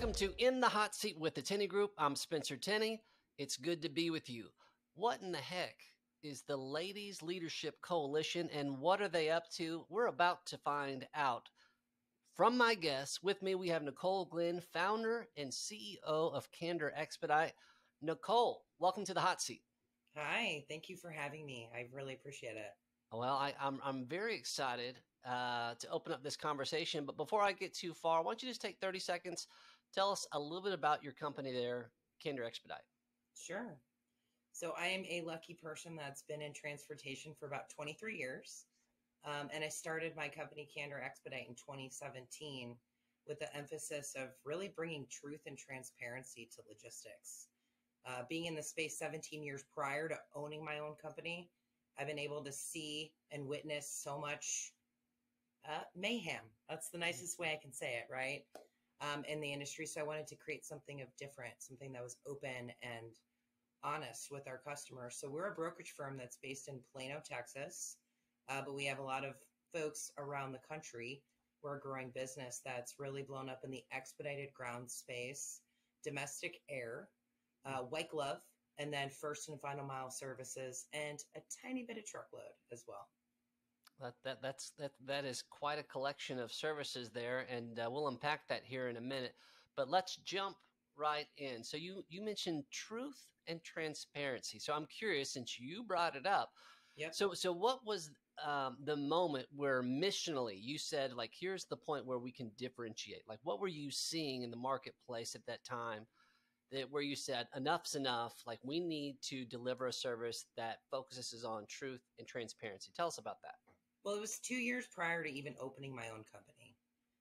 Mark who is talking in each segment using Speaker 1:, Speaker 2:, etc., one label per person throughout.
Speaker 1: Welcome to In the Hot Seat with the Tenney Group. I'm Spencer Tenney. It's good to be with you. What in the heck is the Ladies Leadership Coalition and what are they up to? We're about to find out. From my guests, with me we have Nicole Glenn, founder and CEO of Candor Expedite. Nicole, welcome to the Hot Seat.
Speaker 2: Hi, thank you for having me. I really appreciate it.
Speaker 1: Well, I'm very excited to open up this conversation. But before I get too far, why don't you just take 30 seconds, tell us a little bit about your company there, Candor Expedite.
Speaker 2: Sure. So I am a lucky person that's been in transportation for about 23 years. And I started my company, Candor Expedite, in 2017 with the emphasis of really bringing truth and transparency to logistics. Being in the space 17 years prior to owning my own company, I've been able to see and witness so much mayhem. That's the nicest way I can say it, right? In the industry. So I wanted to create something of different, something that was open and honest with our customers. So we're a brokerage firm that's based in Plano, Texas, but we have a lot of folks around the country. We're a growing business that's really blown up in the expedited ground space, domestic air, white glove, and then first and final mile services, and a tiny bit of truckload as well.
Speaker 1: That is quite a collection of services there, and we'll unpack that here in a minute. But let's jump right in. So you mentioned truth and transparency. So I'm curious, since you brought it up.
Speaker 2: Yep.
Speaker 1: So what was the moment where missionally you said, like, here's the point where we can differentiate? Like, what were you seeing in the marketplace at that time where you said enough's enough? Like, we need to deliver a service that focuses on truth and transparency. Tell us about that.
Speaker 2: Well, it was 2 years prior to even opening my own company.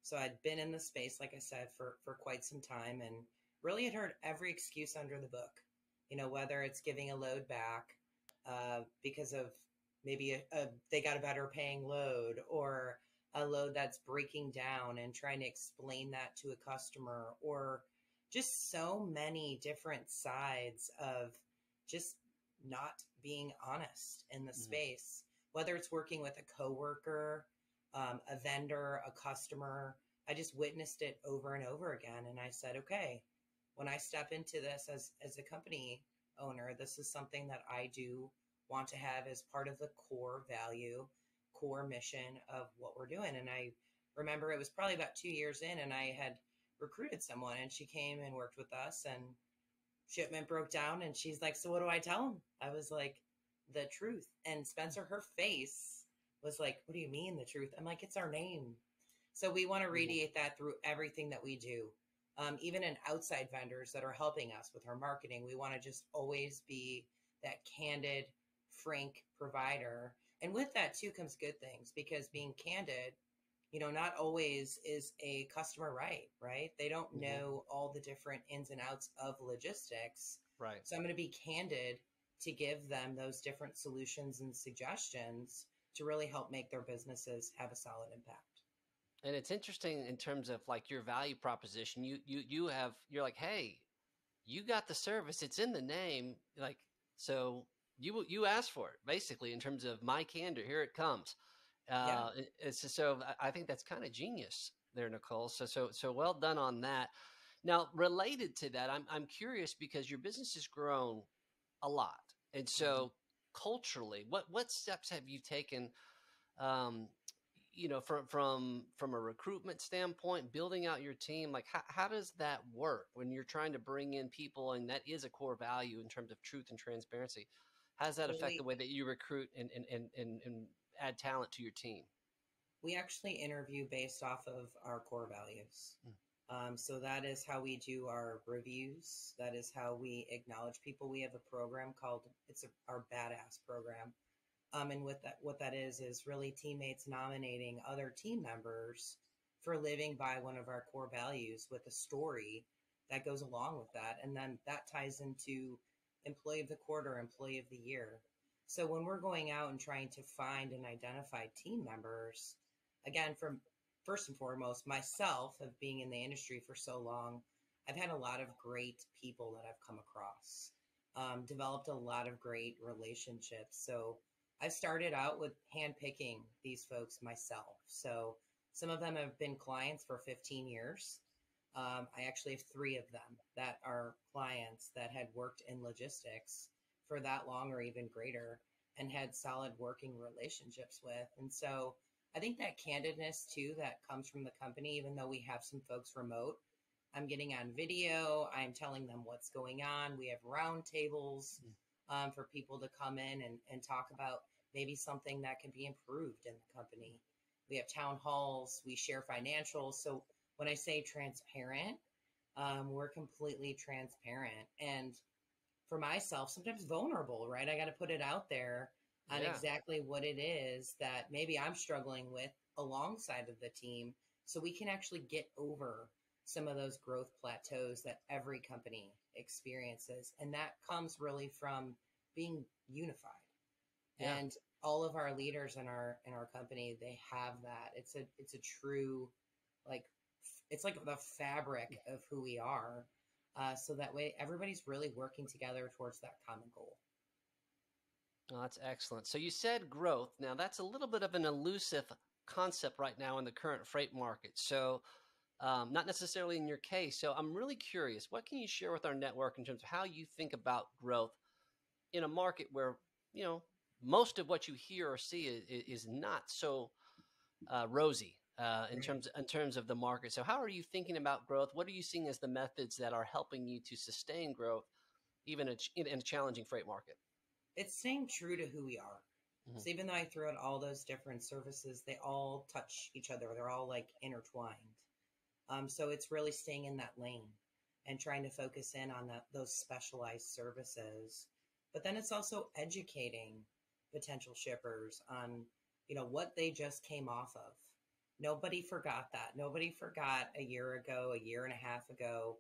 Speaker 2: So I'd been in the space, like I said, for quite some time and really had heard every excuse under the book, whether it's giving a load back because of maybe they got a better paying load or a load that's breaking down and trying to explain that to a customer, or just so many different sides of just not being honest in the space. Whether it's working with a coworker, a vendor, a customer, I just witnessed it over and over again. And I said, okay, when I step into this as a company owner, this is something that I do want to have as part of the core value, core mission of what we're doing. And I remember it was probably about 2 years in, and I had recruited someone, and she came and worked with us, and shipment broke down, and she's like, so what do I tell them? I was like, the truth. And Spencer, her face was like, what do you mean the truth? I'm like, it's our name. So we want to radiate that through everything that we do. Even in outside vendors that are helping us with our marketing, we want to just always be that candid, frank provider. And with that too comes good things, because being candid, not always is a customer right? They don't know all the different ins and outs of logistics.
Speaker 1: Right.
Speaker 2: So I'm going to be candid to give them those different solutions and suggestions to really help make their businesses have a solid impact.
Speaker 1: And it's interesting in terms of like your value proposition. You're like, hey, you got the service. It's in the name. Like, so you asked for it basically in terms of my candor. Here it comes. So I think that's kind of genius there, Nicole. So well done on that. Now, related to that, I'm curious because your business has grown a lot. And so culturally, what steps have you taken, from a recruitment standpoint, building out your team? Like, how does that work when you're trying to bring in people, and that is a core value in terms of truth and transparency? How does that affect the way that you recruit and add talent to your team?
Speaker 2: We actually interview based off of our core values. So that is how we do our reviews. That is how we acknowledge people. We have a program called, our Badass program. And what that is really teammates nominating other team members for living by one of our core values with a story that goes along with that. And then that ties into employee of the quarter, employee of the year. So when we're going out and trying to find and identify team members, again, first and foremost, myself, of being in the industry for so long, I've had a lot of great people that I've come across, developed a lot of great relationships. So I started out with handpicking these folks myself. So some of them have been clients for 15 years. I actually have 3 of them that are clients that had worked in logistics for that long or even greater and had solid working relationships with. And so I think that candidness too that comes from the company, even though we have some folks remote, I'm getting on video, I'm telling them what's going on. We have round tables for people to come in and talk about maybe something that can be improved in the company. We have town halls, we share financials. So when I say transparent, we're completely transparent. And for myself, sometimes vulnerable, right? I got to put it out there on
Speaker 1: Yeah.
Speaker 2: exactly what it is that maybe I'm struggling with alongside of the team so we can actually get over some of those growth plateaus that every company experiences. And that comes really from being unified.
Speaker 1: Yeah.
Speaker 2: And all of our leaders in our company, they have that. It's a true, like, it's like the fabric of who we are. So that way everybody's really working together towards that common goal.
Speaker 1: Oh, that's excellent. So you said growth. Now that's a little bit of an elusive concept right now in the current freight market. So not necessarily in your case. So I'm really curious, what can you share with our network in terms of how you think about growth in a market where, you know, most of what you hear or see is not so rosy
Speaker 2: Right.
Speaker 1: in terms of the market. So how are you thinking about growth? What are you seeing as the methods that are helping you to sustain growth, even in a challenging freight market?
Speaker 2: It's staying true to who we are.
Speaker 1: Hmm.
Speaker 2: So even though I threw out all those different services, they all touch each other. They're all like intertwined. So it's really staying in that lane and trying to focus in on those specialized services. But then it's also educating potential shippers on, what they just came off of. Nobody forgot that. Nobody forgot a year ago, a year and a half ago,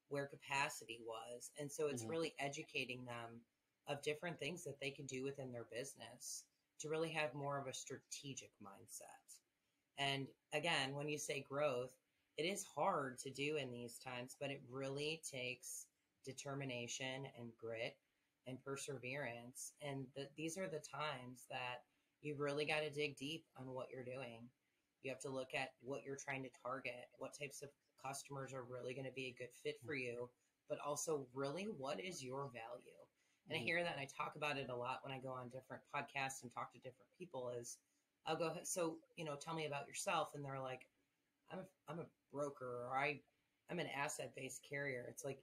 Speaker 2: where capacity was. And so it's
Speaker 1: Hmm.
Speaker 2: really educating them of different things that they can do within their business to really have more of a strategic mindset. And again, when you say growth, it is hard to do in these times, but it really takes determination and grit and perseverance. And these are the times that you really got to dig deep on what you're doing. You have to look at what you're trying to target, what types of customers are really going to be a good fit for you, but also really what is your value. And I
Speaker 1: Hmm.
Speaker 2: hear that and I talk about it a lot when I go on different podcasts and talk to different people is I'll go, so, tell me about yourself. And they're like, I'm a broker, or I'm an asset based carrier. It's like,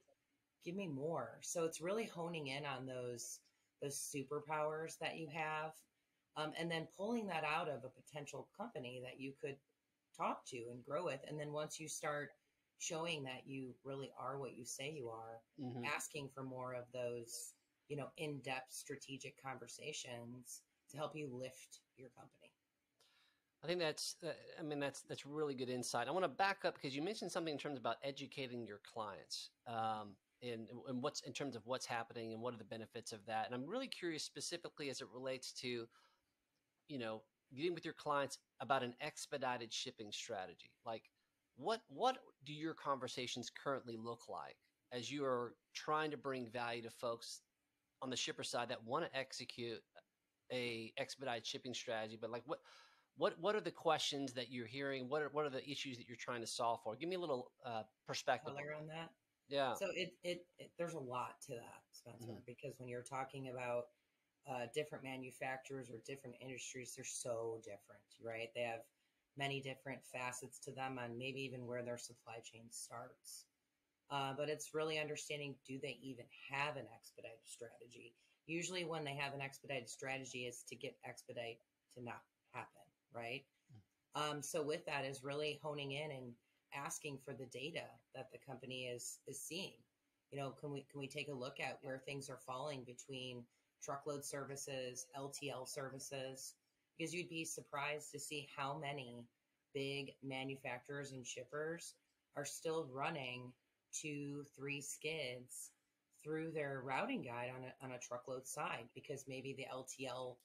Speaker 2: give me more. So it's really honing in on those superpowers that you have. And then pulling that out of a potential company that you could talk to and grow with. And then once you start showing that you really are what you say you are,
Speaker 1: Hmm.
Speaker 2: asking for more of those, in-depth strategic conversations to help you lift your company.
Speaker 1: I think I mean, that's really good insight. I want to back up because you mentioned something in terms about educating your clients, and what's in terms of what's happening and what are the benefits of that. And I'm really curious specifically as it relates to, you know, getting with your clients about an expedited shipping strategy. Like, what do your conversations currently look like as you are trying to bring value to folks on the shipper side that want to execute a expedited shipping strategy, but like what are the questions that you're hearing? What are the issues that you're trying to solve for? Give me a little perspective on
Speaker 2: Color on
Speaker 1: that.
Speaker 2: that.
Speaker 1: Yeah.
Speaker 2: So there's a lot to that, Spencer,
Speaker 1: Hmm.
Speaker 2: because when you're talking about different manufacturers or different industries, they're so different, right? They have many different facets to them and maybe even where their supply chain starts. But it's really understanding, do they even have an expedited strategy? Usually when they have an expedited strategy is to get expedite to not happen, right? So with that is really honing in and asking for the data that the company is seeing. Can we take a look at where things are falling between truckload services, LTL services? Because you'd be surprised to see how many big manufacturers and shippers are still running 2, 3 skids through their routing guide on a truckload side because maybe the LTL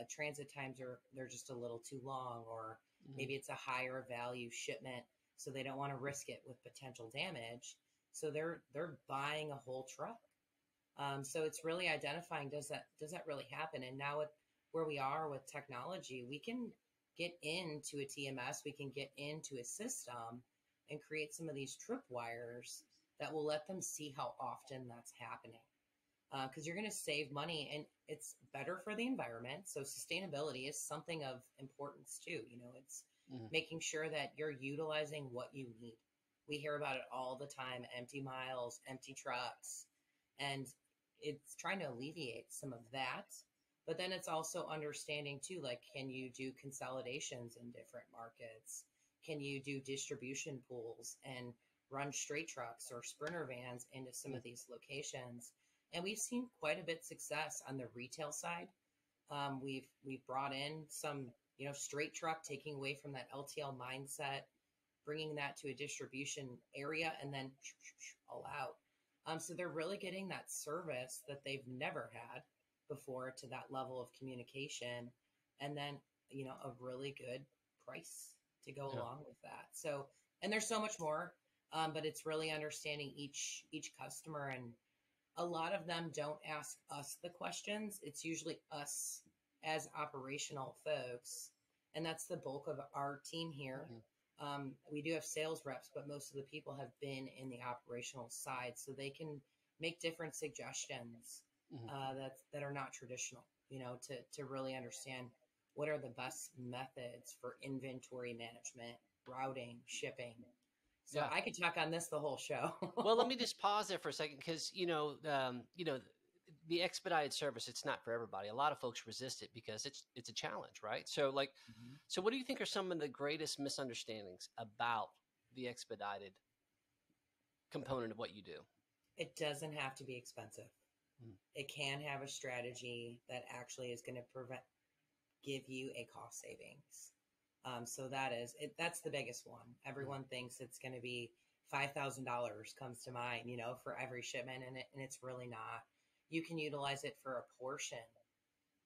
Speaker 2: transit times they're just a little too long, or
Speaker 1: Hmm.
Speaker 2: maybe it's a higher value shipment, so they don't want to risk it with potential damage. So they're buying a whole truck. So it's really identifying, does that really happen? And now with where we are with technology, we can get into a TMS, we can get into a system and create some of these tripwires that will let them see how often that's happening. Because you're going to save money and it's better for the environment. So sustainability is something of importance too. It's making sure that you're utilizing what you need. We hear about it all the time, empty miles, empty trucks, and it's trying to alleviate some of that. But then it's also understanding too, like, can you do consolidations in different markets? Can you do distribution pools and run straight trucks or sprinter vans into some of these locations? And we've seen quite a bit success on the retail side. We've brought in some, straight truck, taking away from that LTL mindset, bringing that to a distribution area, and then all out. So they're really getting that service that they've never had before to that level of communication, and then a really good price to go along with that. So, and there's so much more, but it's really understanding each customer, and a lot of them don't ask us the questions. It's usually us as operational folks, and that's the bulk of our team here. We do have sales reps, but most of the people have been in the operational side, so they can make different suggestions that are not traditional, to really understand what are the best methods for inventory management, routing, shipping. So I could talk on this the whole show.
Speaker 1: Well, let me just pause there for a second, because the expedited service, it's not for everybody. A lot of folks resist it because it's a challenge, right? So so what do you think are some of the greatest misunderstandings about the expedited component of what you do?
Speaker 2: It doesn't have to be expensive. It can have a strategy that actually is going to give you a cost savings. So that's the biggest one. Everyone thinks it's going to be $5,000 comes to mind, for every shipment, and it's really not. You can utilize it for a portion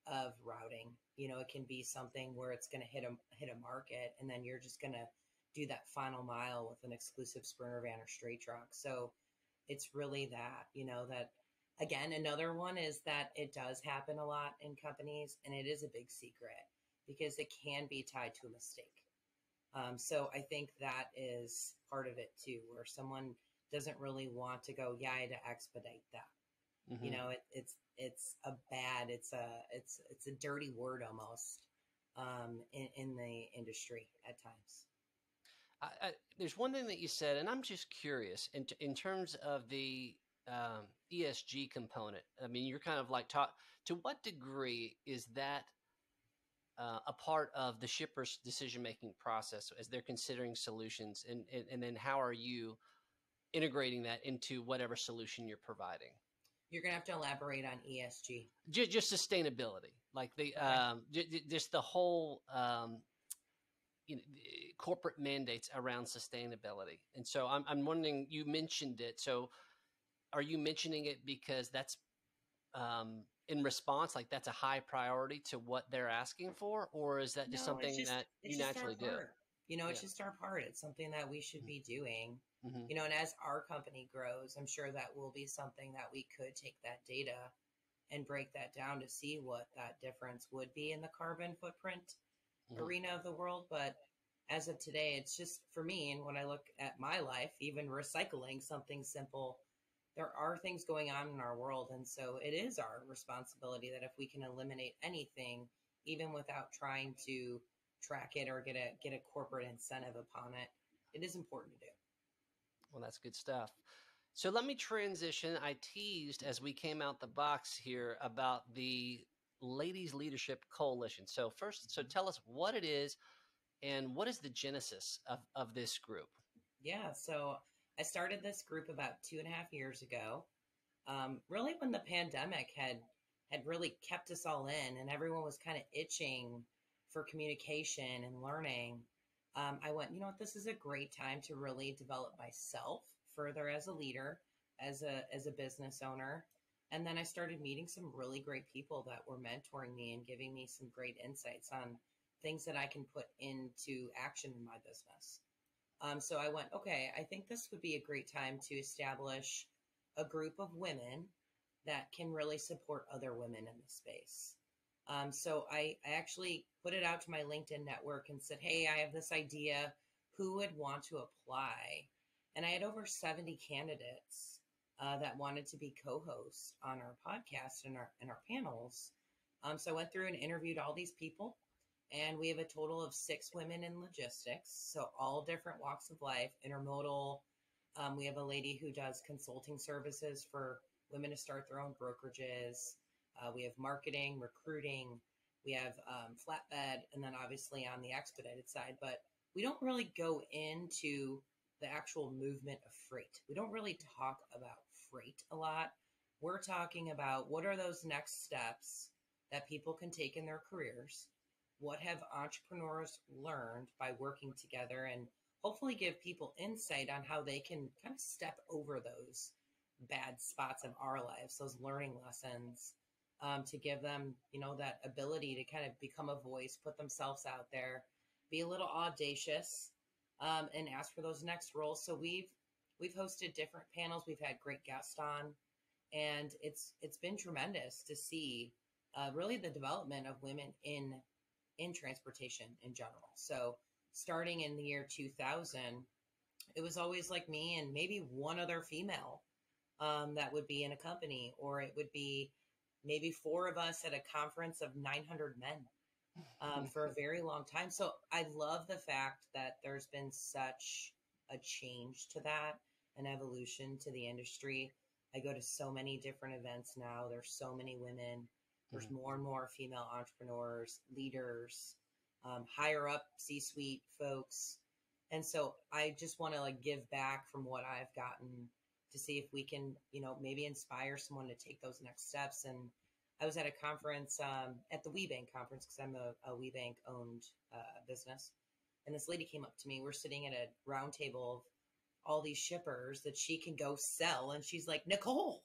Speaker 2: of routing. It can be something where it's going to hit a market, and then you're just going to do that final mile with an exclusive sprinter van or straight truck. So it's really that, that. Again, another one is that it does happen a lot in companies, and it is a big secret because it can be tied to a mistake. So I think that is part of it too, where someone doesn't really want to go, I had to expedite that. It's a dirty word almost in the industry at times.
Speaker 1: There's one thing that you said, and I'm just curious in terms of the ESG component. I mean, you're kind of like to what degree is that a part of the shipper's decision-making process as they're considering solutions, and then how are you integrating that into whatever solution you're providing?
Speaker 2: You're going to have to elaborate on ESG.
Speaker 1: Just sustainability, like just the whole corporate mandates around sustainability. And so I'm wondering, you mentioned it. So are you mentioning it because that's in response, like that's a high priority to what they're asking for, or is that just something that you naturally do?
Speaker 2: It's just our part. It's something that we should be doing. And as our company grows, I'm sure that will be something that we could take that data and break that down to see what that difference would be in the carbon footprint arena of the world. But as of today, it's just for me, and when I look at my life, even recycling something simple, there are things going on in our world. And so it is our responsibility that if we can eliminate anything, even without trying to track it or get a corporate incentive upon it, it is important to do.
Speaker 1: Well, that's good stuff. So let me transition. I teased as we came out the box here about the Ladies Leadership Coalition. So first, tell us what it is and what is the genesis of this group?
Speaker 2: Yeah, so I started this group about 2.5 years ago, really when the pandemic had really kept us all in and everyone was kind of itching for communication and learning. I went, this is a great time to really develop myself further as a leader, as a business owner. And then I started meeting some really great people that were mentoring me and giving me some great insights on things that I can put into action in my business. So I went, okay, I think this would be a great time to establish a group of women that can really support other women in the space. So I actually put it out to my LinkedIn network and said, hey, I have this idea. who would want to apply. And I had over 70 candidates that wanted to be co-hosts on our podcast and our panels. So I went through and interviewed all these people, and we have a total of 6 women in logistics. So all different walks of life, intermodal. We have a lady who does consulting services for women to start their own brokerages. We have marketing, recruiting. We have flatbed, and then obviously on the expedited side. But we don't really go into the actual movement of freight. We don't really talk about freight a lot. We're talking about what are those next steps that people can take in their careers. What have entrepreneurs learned by working together, and hopefully give people insight on how they can kind of step over those bad spots of our lives, those learning lessons, to give them, that ability to kind of become a voice, put themselves out there, be a little audacious, and ask for those next roles. So we've hosted different panels. We've had great guests on, and it's been tremendous to see really the development of women in transportation in general. So starting in the year 2000, it was always like me and maybe one other female that would be in a company, or it would be maybe 4 of us at a conference of 900 men for a very long time. So I love the fact that there's been such a change to that, an evolution to the industry. I go to so many different events now. There's so many women. There's more and more female entrepreneurs, leaders, higher up C-suite folks. And so I just want to give back from what I've gotten to see if we can, maybe inspire someone to take those next steps. And I was at a conference, at the WeBank conference, because I'm a WeBank owned business. And this lady came up to me. We're sitting at a round table of all these shippers that she can go sell. And she's like, Nicole.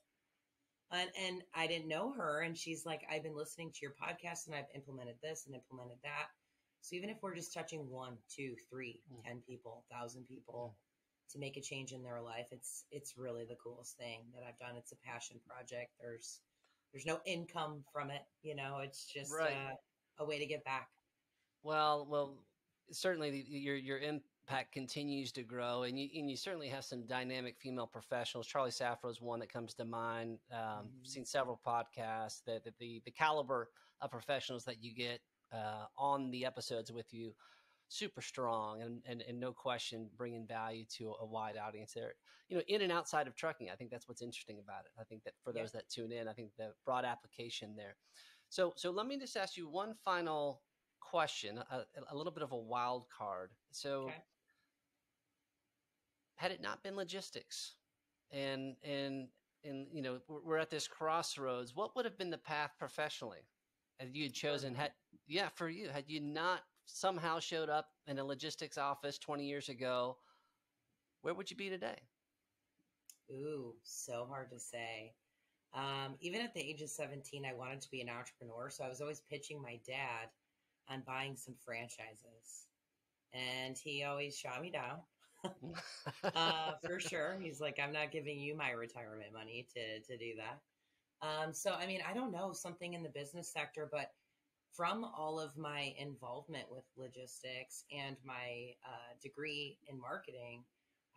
Speaker 2: And I didn't know her. And she's like, I've been listening to your podcast and I've implemented this and implemented that. So even if we're just touching 1, 2, 3, 10 people, 1,000 people to make a change in their life, it's really the coolest thing that I've done. It's a passion project. There's no income from it. It's just a way to give back.
Speaker 1: Well, certainly your impact continues to grow, and you certainly have some dynamic female professionals. Charlie Safra is one that comes to mind. Seen several podcasts that the caliber of professionals that you get on the episodes with you, super strong and no question bringing value to a wide audience there, in and outside of trucking. I think that's what's interesting about it. I think that for those that tune in, I think the broad application there. So let me just ask you one final question, a little bit of a wild card. So had it not been logistics and we're at this crossroads, what would have been the path professionally had you chosen? For you, had you not somehow showed up in a logistics office 20 years ago, where would you be today?
Speaker 2: Ooh, so hard to say. Even at the age of 17, I wanted to be an entrepreneur. So I was always pitching my dad on buying some franchises. And he always shot me down. For sure. He's like, I'm not giving you my retirement money to do that. So, I mean, I don't know, something in the business sector, but from all of my involvement with logistics and my degree in marketing,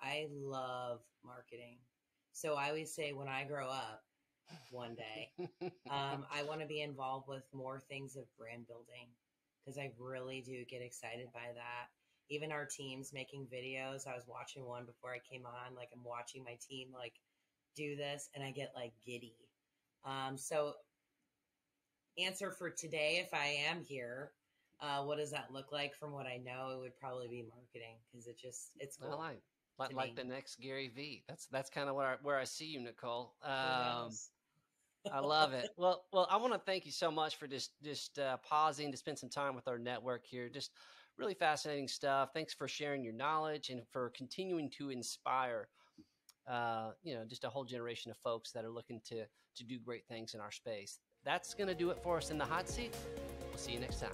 Speaker 2: I love marketing. So I always say when I grow up one day, I want to be involved with more things of brand building, because I really do get excited by that. Even our teams making videos. I was watching one before I came on, I'm watching my team do this and I get giddy. So answer for today, if I am here, what does that look like? From what I know, it would probably be marketing, because it's cool.
Speaker 1: Like the next Gary V. That's kind of where I see you, Nicole. I love it. Well, I want to thank you so much for just pausing to spend some time with our network here. Just really fascinating stuff. Thanks for sharing your knowledge and for continuing to inspire, just a whole generation of folks that are looking to do great things in our space. That's going to do it for us in the hot seat. We'll see you next time.